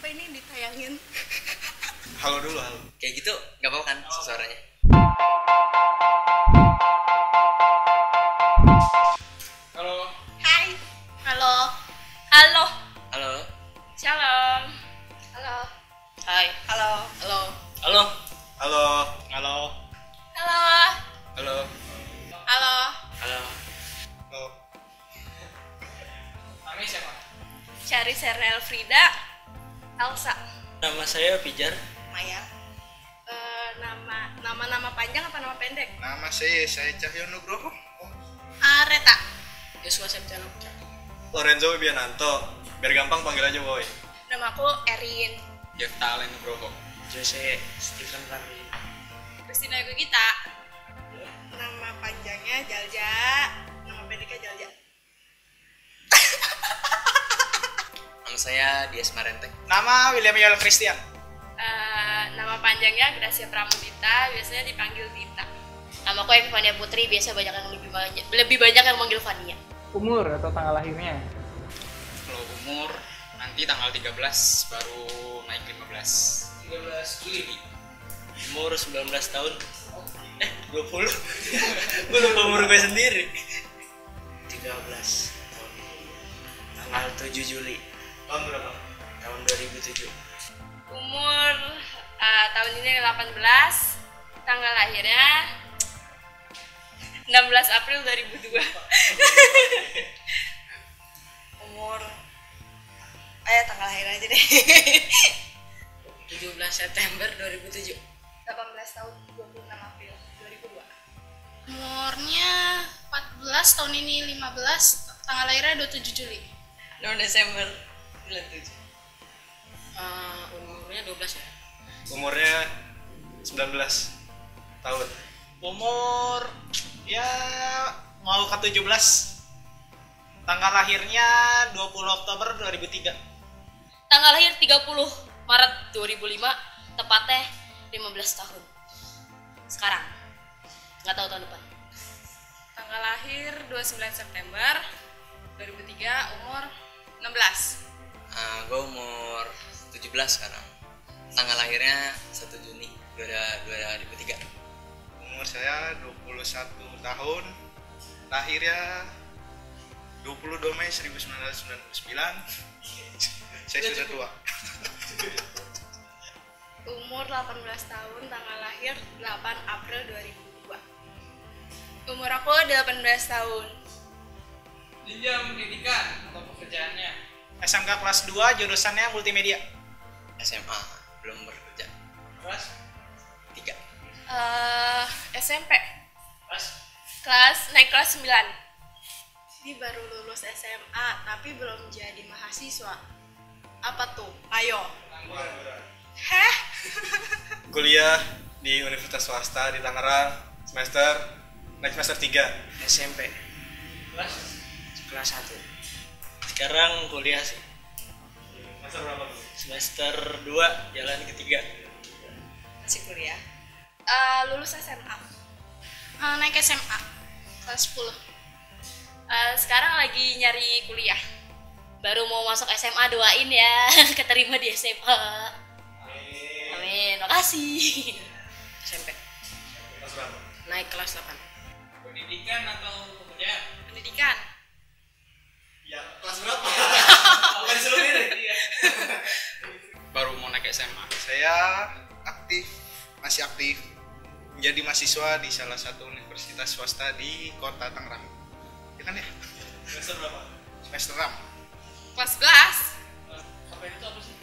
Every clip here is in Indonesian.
apa ini ditayangin? Halo dulu, halo. Kayak gitu nggak apa-apa kan suaranya? Halo. Hai. Halo. Halo. Halo. Shalom. Halo. Hai. Halo. Halo. Halo. Halo. Halo. Halo. Halo. Halo. Halo. Halo. Kami siapa? Cari Sernel Frida. Elsa. Nama saya Pijar. Maya. Nama panjang apa nama pendek? Nama saya Cahyo Nugroho. Areta. Yosua Septiano. Lorenzo Wibiananto. Biar gampang panggil aja boy. Nama aku Erin. Jefta Allen Nugroho. Jose Stephen Rari. Christina Gita. Nama panjangnya Jalja. Nama pendeknya Jalja. Nama saya Dias Marente. Nama William Yoel Christian. Nama panjangnya Gracia Pramudita, biasanya dipanggil Dita. Nama aku Evania Putri, biasa lebih banyak yang manggil Vania. Umur atau tanggal lahirnya? Kalau umur nanti tanggal 13 baru naik 15. 13 Juli. Umur 19 tahun. 20. Gue lupa umur gue sendiri. 13 tahun. Tanggal 7 Juli. Tahun berapa? Tahun 2007. Umur tahun ini 18, tanggal lahirnya 16 April 2002. Umur tanggal lahir aja deh. 17 September 2007. 18 tahun 26 April 2002. Umurnya 14, tahun ini 15, tanggal lahirnya 27 Juli. 6 Desember 97. Umurnya 12 ya. Umurnya 19 tahun. Umur ya mau ke 17. Tanggal lahirnya 20 Oktober 2003. Tanggal lahir 30 Maret 2005, tepatnya 15 tahun. Sekarang. Nggak tahu tahun depan. Tanggal lahir 29 September 2003, umur 16. Gue umur 17 sekarang. Tanggal lahirnya 1 Juni 2003. Umur saya 21 tahun. Lahirnya 22 Mei 1999. Saya sudah tua. Umur 18 tahun, tanggal lahir 8 April 2002. Umur aku 18 tahun. Jenjang pendidikan atau pekerjaannya? SMK kelas 2, jurusannya multimedia. SMA belum bekerja. Kelas? 3. SMP. Kelas? Naik kelas 9. Ini baru lulus SMA tapi belum jadi mahasiswa. Apa tuh? Ayo. Heh? Kuliah di Universitas Swasta di Tangerang, naik semester 3. SMP Kelas? kelas 1. Sekarang kuliah sih. Semester berapa tuh? Semester 2 jalan ke 3. Masih kuliah. Lulus SMA. Naik SMA, kelas 10. Sekarang lagi nyari kuliah. Baru mau masuk SMA, doain ya. Keterima di SMA. Amin. Makasih. SMP Kelas berapa? Naik kelas 8. Pendidikan atau pekerjaan? Pendidikan. Ya, kelas berapa? Bukan disuruh milih. Baru mau naik SMA. Saya masih aktif menjadi mahasiswa di salah satu universitas swasta di Kota Tangerang. Ya kan ya? Semester berapa? Semester 6. Kelas 11. KPR itu apa sih?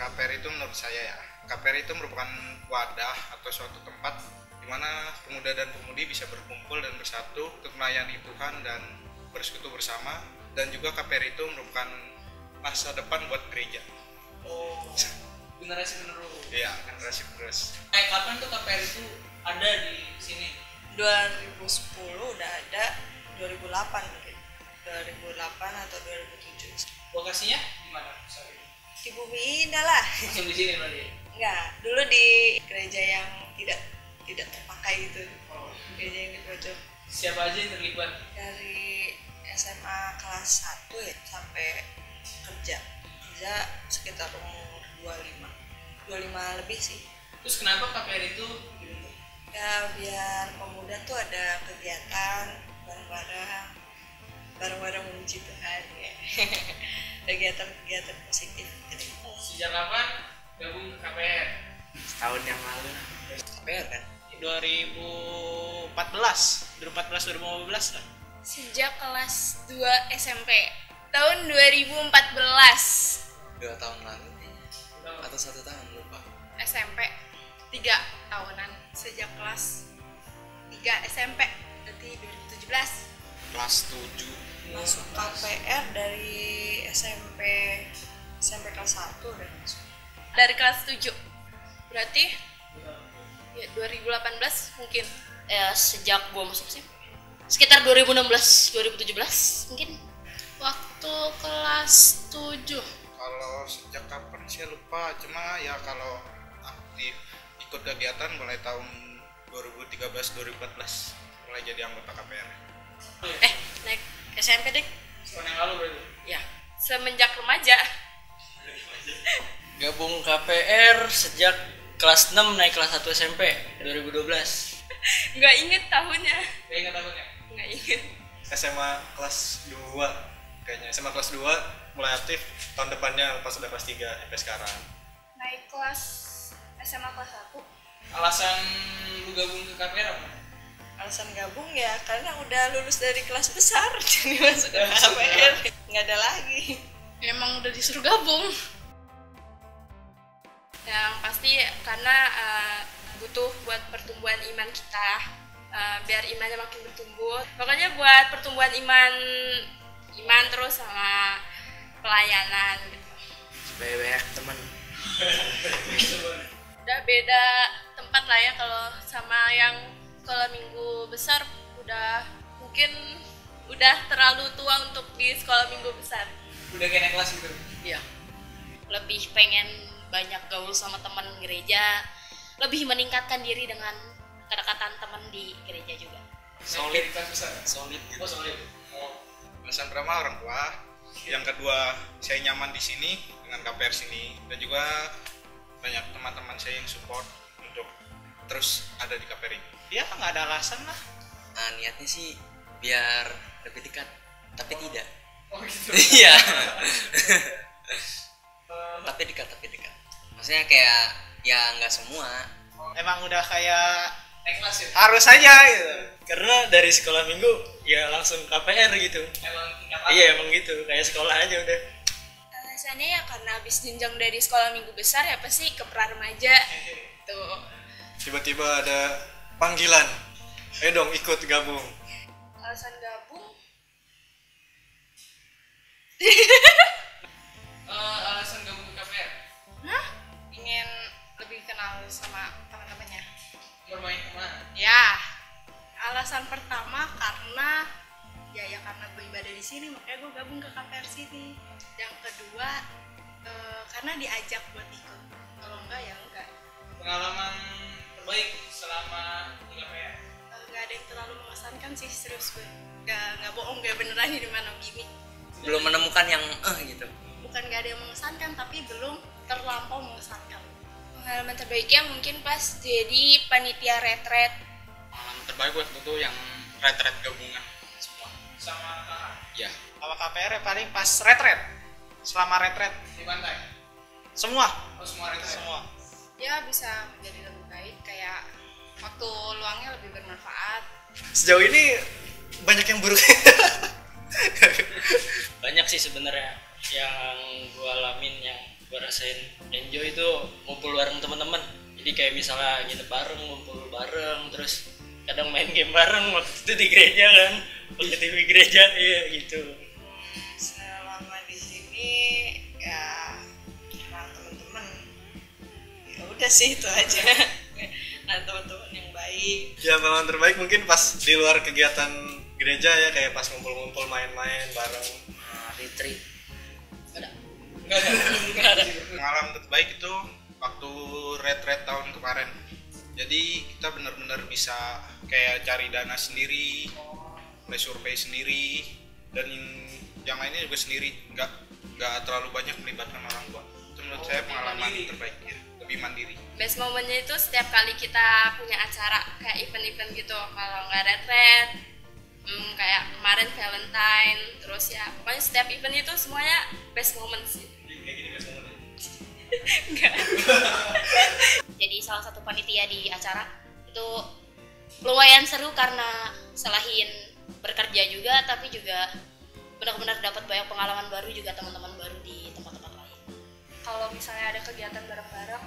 KPR itu menurut saya ya, KPR itu merupakan wadah atau suatu tempat di mana pemuda dan pemudi bisa berkumpul dan bersatu untuk melayani Tuhan dan bersekutu bersama, dan juga KPR itu merupakan masa depan buat gereja. Oh, generasi penerus. Iya, generasi penerus. Kapan tuh KPR itu ada di sini? 2010 udah ada, 2008 mungkin. 2008 atau 2007. Lokasinya di mana? Sorry. Di Bumi Indah lah. Langsung di sini berarti. Enggak, dulu di gereja yang tidak terpakai gitu. Oh. Gereja yang di pojok. Siapa aja yang terlibat? Dari SMA kelas 1 ya sampai kerja sekitar umur 25 lebih sih. Terus kenapa KPR itu dibentuk? Ya biar pemuda tuh ada kegiatan bareng-bareng memuji Tuhan ya. Kegiatan-kegiatan positif gitu. Sejak kapan gabung ke KPR? Setahun yang lalu. KPR kan? 2014 2015 lah. Sejak kelas 2 SMP tahun 2014. 2 tahun lalu atau 1 tahun lupa. SMP 3 tahunan. Sejak kelas 3 SMP berarti 2017. Kelas 7. Masuk KPR dari SMP kelas 1 udah masuk. Dari kelas 7. Berarti ya 2018 mungkin. Sejak gua masuk sih sekitar 2016 2017 mungkin. Waktu kelas 7. Kalau sejak kapan saya lupa, cuma ya kalau aktif ikut kegiatan mulai tahun 2013-2014 mulai jadi anggota KPR. Naik SMP deh. Setahun yang lalu berarti? Ya, semenjak remaja. Gabung KPR sejak kelas 6 naik kelas 1 SMP 2012. Nggak inget tahunnya. Gak ingat tahunnya? Nggak inget. SMA kelas 2 kayaknya. SMA kelas 2 mulai aktif tahun depannya pas udah kelas 3 sampai sekarang. Naik kelas SMA kelas 1. Alasan lu gabung ke KPR apa? Alasan gabung ya karena udah lulus dari kelas besar jadi masuk ke KPR nggak ada lagi. Emang udah disuruh gabung. Yang pasti karena butuh buat pertumbuhan iman kita, biar imannya makin bertumbuh. Pokoknya buat pertumbuhan iman terus sama pelayanan gitu. Supaya banyak teman. Udah beda tempat lah ya kalau sama yang sekolah minggu besar mungkin udah terlalu tua untuk di sekolah minggu besar. Udah kayak naik kelas gitu? Iya. Lebih pengen banyak gaul sama teman gereja, lebih meningkatkan diri dengan kedekatan teman di gereja juga. Solid kelas besar? Solid gitu. Oh solid. Alasan pertama orang tua, yang kedua saya nyaman di sini dengan KPR sini, dan juga banyak teman-teman saya yang support untuk terus ada di KPR ini. Ya nggak ada alasan lah. Nah, niatnya sih biar lebih dekat, tapi tidak. Oh gitu? Iya. Tapi dekat. Maksudnya kayak ya nggak semua. Emang udah kayak Naik kelas ya? harus aja gitu. Karena dari sekolah minggu ya langsung KPR gitu. Emang tingkat Iya emang gitu, kayak sekolah aja udah. Alasannya ya karena habis jenjang dari sekolah minggu besar ya pasti ke pra-remaja. Tuh. Tiba-tiba ada panggilan. Ayo dong ikut gabung. Alasan gabung alasan gabung ke KPR? ingin lebih kenal sama teman-temannya. Bermain kemana? Ya, alasan pertama karena karena gue ibadah di sini makanya gue gabung ke KPR sini. Yang kedua karena diajak buat ikut. Kalau enggak ya enggak. Pengalaman terbaik selama di KPR? Nggak ada yang terlalu mengesankan sih, serius gue. Nggak bohong, nggak beneran ini mana gini. Belum menemukan yang gitu. Bukan nggak ada yang mengesankan tapi belum terlampau mengesankan. Pengalaman terbaiknya mungkin pas jadi panitia retret. Pengalaman terbaik buat itu yang retret gabungan semua. Sama kakak? Ya. Kalau KPR ya paling pas retret. Selama retret Di pantai? semua. Oh semua retret? Semua. Ya bisa menjadi lebih baik, kayak waktu luangnya lebih bermanfaat. Sejauh ini banyak yang buruk. Banyak sih sebenarnya yang gue alamin, yang gue rasain enjoy itu ngumpul bareng teman-teman. Jadi kayak misalnya nginep bareng, ngumpul bareng, terus kadang main game bareng. Waktu itu di gereja kan, pakai TV gereja, iya gitu. Selama di sini ya kenal teman-teman. Ya udah sih itu aja. Nah, teman-teman yang baik. Ya pengalaman terbaik mungkin pas di luar kegiatan gereja ya, kayak pas ngumpul-ngumpul main-main bareng. Retreat. Enggak ada? Pengalaman terbaik itu waktu retret tahun kemarin. Jadi kita benar-benar bisa kayak cari dana sendiri, mulai survei sendiri, dan yang lainnya juga sendiri. Nggak terlalu banyak melibatkan orang tua. Itu menurut saya pengalaman pengalaman terbaik ya, lebih mandiri. Best momennya itu setiap kali kita punya acara kayak event-event gitu. Kalau nggak retret, kayak kemarin Valentine, terus ya pokoknya setiap event itu semuanya best moment sih. Kayak gini best moment. Enggak. Jadi salah satu panitia di acara itu lumayan seru karena selain bekerja juga, tapi juga benar-benar dapat banyak pengalaman baru juga, teman-teman baru di tempat-tempat lain. Kalau misalnya ada kegiatan bareng-bareng,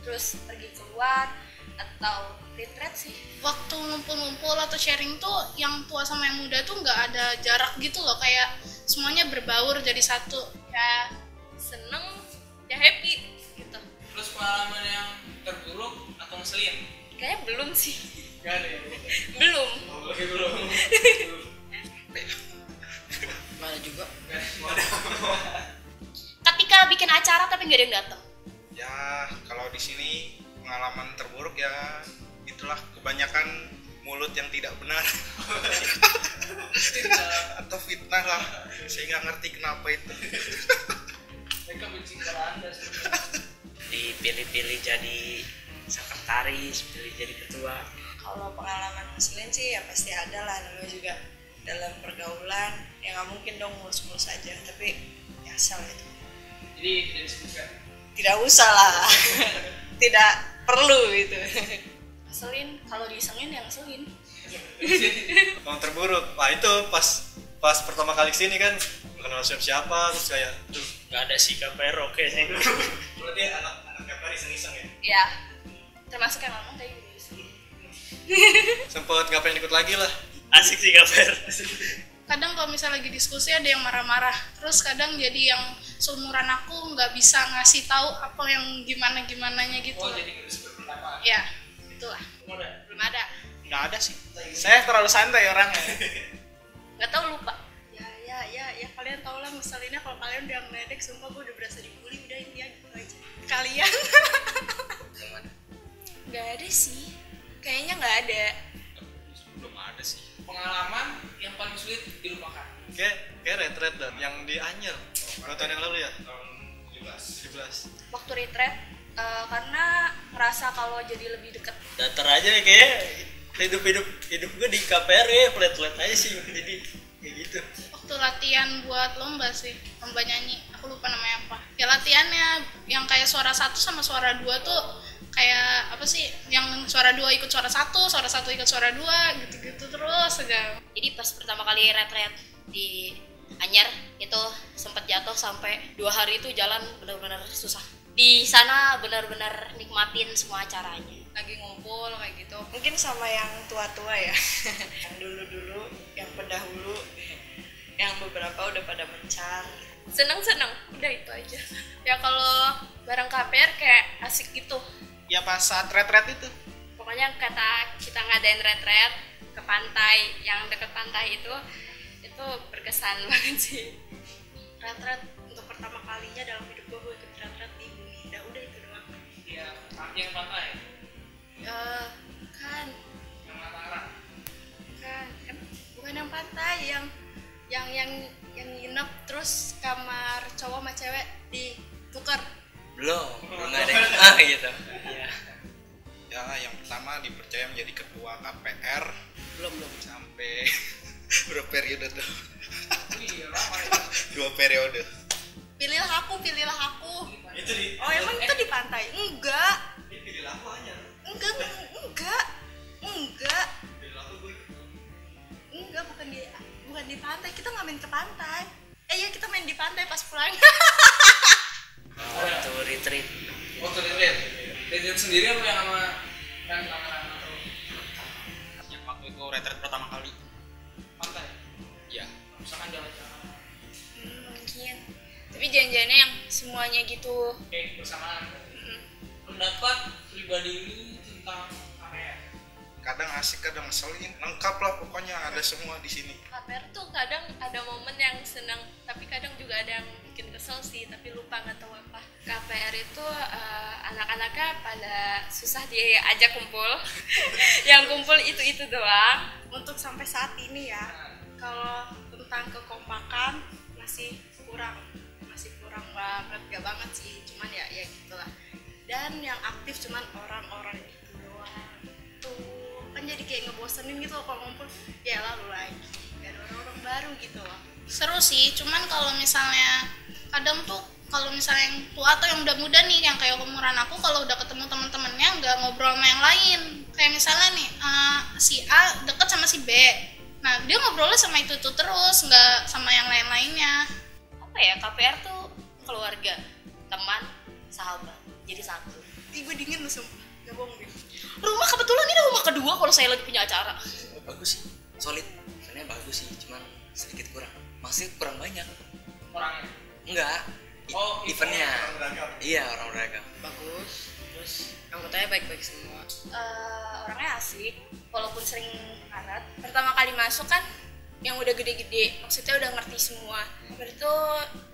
terus pergi keluar atau retreat sih. Waktu ngumpul-ngumpul atau sharing tuh yang tua sama yang muda tuh nggak ada jarak gitu loh, kayak semuanya berbaur jadi satu. Ya seneng, ya happy gitu. Terus pengalaman yang terburuk atau ngeselin? Kayaknya belum sih. Gak ada ya? Belum. Oh, oke, belum. Mana juga? Ketika bikin acara tapi nggak ada yang datang. Ya kalau di sini pengalaman terburuk ya itulah, kebanyakan mulut yang tidak benar atau fitnah lah, saya nggak ngerti kenapa itu. Mereka benci kepada Anda sebenarnya. Dipilih-pilih jadi sekretaris, pilih jadi ketua. Kalau pengalaman ngeselin sih ya pasti ada lah, namanya juga dalam pergaulan ya nggak mungkin dong mulus-mulus aja, tapi ya asal itu. Jadi tidak disebutkan. Tidak usah lah, tidak perlu itu. Ngeselin, kalau diisengin ya ngeselin. Yang terburuk, wah itu pas pertama kali kesini kan kenal siapa, terus kayak tuh Nggak ada sih KPR, oke sih. berarti anak KPR iseng-iseng ya. Ya, termasuk yang ngomong tadi gitu. Sempet nggak pengen ikut lagi lah. Asik sih KPR. Kadang kalau misalnya lagi diskusi ada yang marah-marah, terus kadang jadi yang seumuran aku nggak bisa ngasih tahu apa yang gimana-gimananya gitu. Oh, jadi harus berpendapat. Ya, itulah. Belum ada. Nggak ada sih. Saya terlalu santai orangnya. Nggak tahu, lupa. Ya kalian tau lah ngeselinnya kalau kalian udah ngeledek, sumpah gue udah berasa dibully, udah intinya gitu aja. Kalian. Nggak ada sih. Kayaknya nggak ada. Belum ada sih. Pengalaman yang paling sulit dilupakan. Kayak retret dan yang di Anyer 2 tahun yang lalu ya, Tahun 17. Waktu retreat, karena ngerasa kalau jadi lebih deket. Datar aja ya, kayak hidup gue di KPR ya flat aja sih, jadi kayak gitu. Waktu latihan buat lomba sih, lomba nyanyi, aku lupa namanya apa. Ya latihannya yang kayak suara 1 sama suara 2 tuh kayak apa sih, yang suara 2 ikut suara 1 ikut suara 2, gitu-gitu terus aja. Jadi pas pertama kali retret di Anyer itu sempat jatuh sampai 2 hari itu jalan benar-benar susah. Di sana benar-benar nikmatin semua acaranya. Lagi ngumpul kayak gitu, mungkin sama yang tua-tua ya. Yang dulu-dulu, yang pendahulu, yang beberapa udah pada mencar. Seneng, udah itu aja. Ya kalau bareng KPR kayak asik gitu. Ya pas saat retret itu. Pokoknya kata kita ngadain retret ke pantai, yang deket pantai itu berkesan banget sih. Retret untuk pertama kalinya dalam hidup gue ikut retret di Bumi. Udah itu doang. Iya, yang pantai. Kan Yang Mataram. bukan yang pantai, yang nginep terus kamar cowok sama cewek ditukar. Belum ada gitu. Iya. Ya yang pertama dipercaya menjadi ketua KPR. Belum. Sampai berapa periode tuh? Iya, lama itu. 2 periode. Pilihlah aku. Itu di Oh emang itu di pantai? Enggak. pilih aku aja. Enggak. Enggak, bukan di pantai. Kita nggak main ke pantai. Iya, kita main di pantai pas pulang. Waktu retreat. Waktu retret. Retret sendiri apa yang sama rame-rame atau Yang waktu itu retret pertama kali. pantai? Ya. Misalkan jalan-jalan. Mungkin. Tapi jangan-jangan yang semuanya gitu. Kayak bersamaan. Pendapat pribadi lu tentang KPR. Kadang asik, kadang ngeselin. Lengkap lah pokoknya, ada semua di sini. KPR tuh kadang ada momen yang senang, tapi kadang juga ada yang bikin kesel sih, tapi lupa nggak tahu apa. KPR itu anak-anaknya pada susah diajak kumpul. Yang kumpul itu doang. Untuk sampai saat ini ya, kalau tentang kekompakan masih kurang banget, gak banget sih, cuman ya gitulah. kan yang aktif cuman orang-orang itu doang tuh kan jadi kayak ngebosenin gitu kalau ngumpul ya lalu lagi gak ada orang-orang baru gitu loh. Seru sih, cuman kalau misalnya kadang tuh kalau misalnya yang tua atau yang muda-muda nih yang kayak umuran aku kalau udah ketemu teman-temannya nggak ngobrol sama yang lain, kayak misalnya nih si A deket sama si B, nah dia ngobrolnya sama itu terus nggak sama yang lain-lainnya. Apa ya, KPR tuh keluarga, teman, sahabat, jadi satu. Ih gue dingin loh sumpah, gak bohong deh. Rumah kebetulan ini rumah kedua kalau saya lagi punya acara. Bagus sih, solid, sebenarnya bagus sih, cuman sedikit kurang, masih kurang banyak. Orangnya? Enggak, eventnya. Iya, orang beragam. Bagus, terus anggotanya baik-baik semua. Orangnya asik walaupun sering ngaret. Pertama kali masuk kan yang udah gede-gede, maksudnya udah ngerti semua. Berarti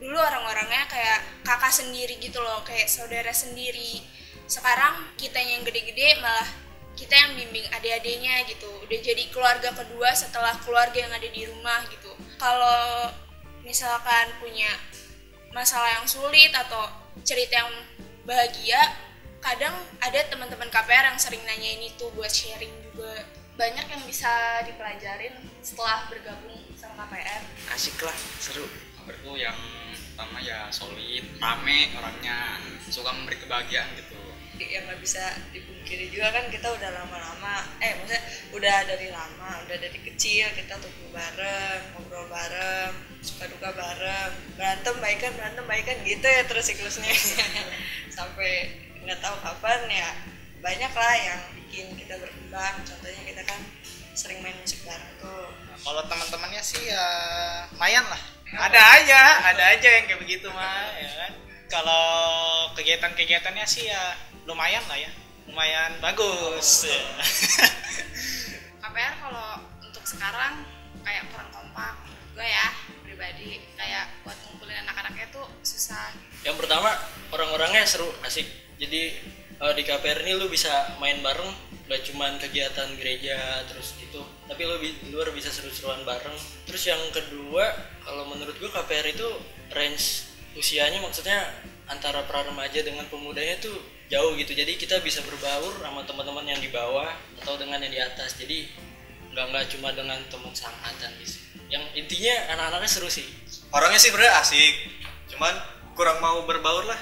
dulu orang-orangnya kayak kakak sendiri gitu loh, kayak saudara sendiri. Sekarang kita yang gede-gede malah kita yang bimbing adik-adiknya gitu. Udah jadi keluarga kedua setelah keluarga yang ada di rumah gitu. Kalau misalkan punya masalah yang sulit atau cerita yang bahagia, kadang ada teman-teman KPR yang sering nanyain itu buat sharing juga. Banyak yang bisa dipelajarin setelah bergabung sama KPR. Asik lah, seru. KPR tuh yang pertama ya solid, rame orangnya, suka memberi kebahagiaan gitu. Yang nggak bisa dipungkiri juga kan kita udah lama-lama, maksudnya udah dari lama, udah dari kecil kita tumbuh bareng, ngobrol bareng, suka duka bareng, berantem baikan gitu ya terus siklusnya sampai nggak tahu kapan ya. Banyak lah yang bikin kita berkembang, contohnya kita kan sering main musik bareng tuh. Kalau teman-temannya sih ya lumayan lah, ada aja yang kayak begitu mah ya kan. Kalau kegiatan-kegiatannya sih ya lumayan lah ya, lumayan bagus. KPR kalau untuk sekarang kayak kurang kompak gue ya pribadi, kayak buat ngumpulin anak-anaknya tuh susah. Yang pertama orang-orangnya seru, asik. Jadi di KPR ini lu bisa main bareng, gak cuman kegiatan gereja terus gitu, tapi lu di luar bisa seru-seruan bareng. Terus yang kedua, kalau menurut gue KPR itu range usianya, maksudnya antara pra-remaja dengan pemudanya tuh jauh gitu. Jadi kita bisa berbaur sama teman-teman yang di bawah atau dengan yang di atas. Jadi nggak cuma dengan teman seangkatan gitu. Yang intinya anak-anaknya seru sih. Orangnya sih bener asik, cuman kurang mau berbaur lah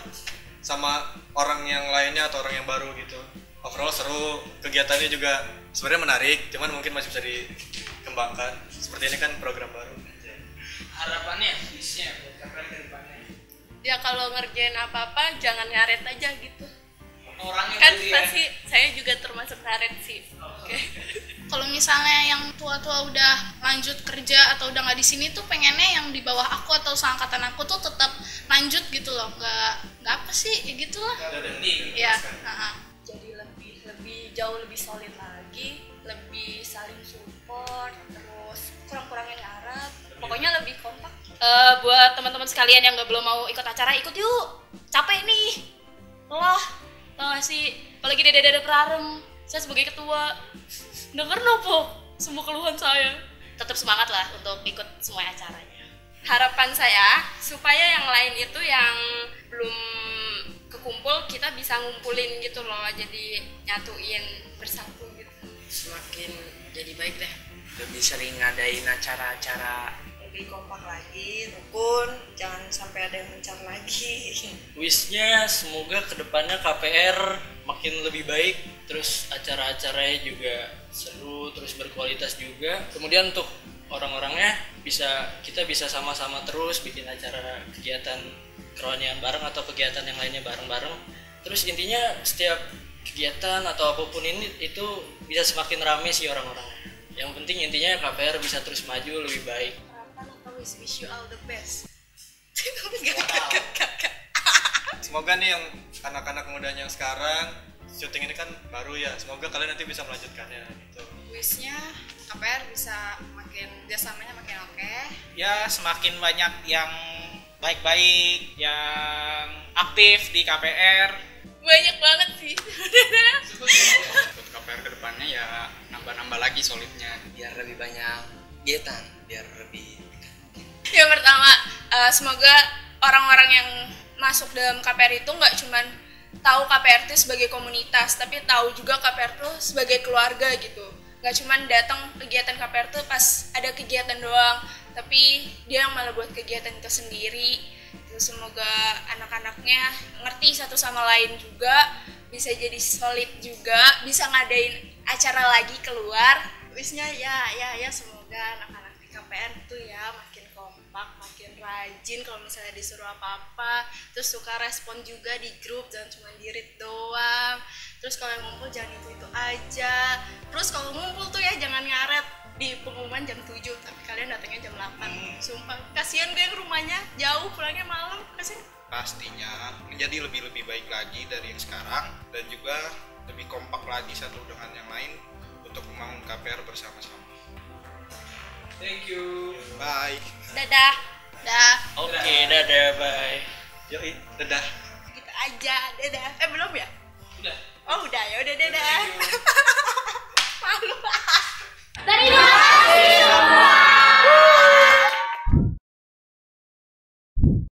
sama orang yang lainnya atau orang yang baru gitu. Overall seru, kegiatannya juga sebenarnya menarik, cuman mungkin masih bisa dikembangkan. Seperti ini kan program baru. Harapannya, visinya buat KPR ke depannya? Ya kalau ngerjain apa-apa jangan ngaret aja gitu. Orangnya Kan gitu ya? pasti saya juga termasuk ngaret sih. Oke. Kalau misalnya yang tua-tua udah lanjut kerja atau udah nggak di sini tuh pengennya yang di bawah aku atau seangkatan aku tuh tetap lanjut gitu loh, nggak apa sih ya gitulah. Ya. Jadi lebih jauh lebih solid lagi, lebih saling support, terus kurang-kurangin ngaret. Pokoknya lebih kompak. Buat teman-teman sekalian yang belum mau ikut acara, ikut yuk. Capek nih. Lah, tau gak sih? Apalagi dada-dada prarem. Saya sebagai ketua denger nopo semua keluhan saya. Tetap semangat lah untuk ikut semua acaranya. Harapan saya supaya yang lain itu yang belum kekumpul kita bisa ngumpulin gitu loh, jadi nyatuin bersatu gitu. Semakin jadi baik deh. Lebih sering ngadain acara-acara. Lebih kompak lagi, rukun, jangan sampai ada yang mencar lagi. Wishnya semoga kedepannya KPR makin lebih baik, terus acara-acaranya juga seru, terus berkualitas juga. Kemudian untuk orang-orangnya kita bisa sama-sama terus bikin acara kegiatan kerohanian bareng atau kegiatan yang lainnya bareng-bareng. Terus intinya setiap kegiatan atau apapun ini itu bisa semakin rame sih orang-orangnya. Yang penting intinya KPR bisa terus maju lebih baik. Wish you all the best. Semoga nih yang anak-anak mudanya yang sekarang syuting ini kan baru ya, semoga kalian nanti bisa melanjutkannya gitu. Wishnya KPR bisa makin kerjasamanya makin oke. Ya semakin banyak yang baik-baik, yang aktif di KPR. Banyak banget sih. Buat KPR ke depannya ya nambah-nambah lagi solidnya. Biar lebih banyak kegiatan, biar lebih. Yang pertama, semoga orang-orang yang masuk dalam KPR itu nggak cuman tahu KPR itu sebagai komunitas, tapi tahu juga KPR itu sebagai keluarga gitu. Nggak cuman datang kegiatan KPR tuh pas ada kegiatan doang, tapi dia yang malah buat kegiatan itu sendiri. Terus semoga anak-anaknya ngerti satu sama lain juga, bisa jadi solid juga, bisa ngadain acara lagi keluar. Wisnya ya semoga anak-anak di KPR tuh ya makin kompak, makin rajin kalau misalnya disuruh apa-apa, terus suka respon juga di grup, jangan cuma di-read doang. Terus kalau yang ngumpul jangan itu aja. Terus kalau ngumpul tuh ya jangan ngaret di pengumuman jam 7, tapi kalian datangnya jam 8. Sumpah, kasihan gue yang rumahnya jauh, pulangnya malam, kasihan. Pastinya menjadi lebih baik lagi dari yang sekarang, dan juga lebih kompak lagi satu dengan yang lain untuk membangun KPR bersama-sama. Thank you. Bye. Dadah. Dah. Oke, dadah, bye. Yoi, dadah. Gitu aja, dadah. Belum ya? Udah. Oh udah, ya udah dadah.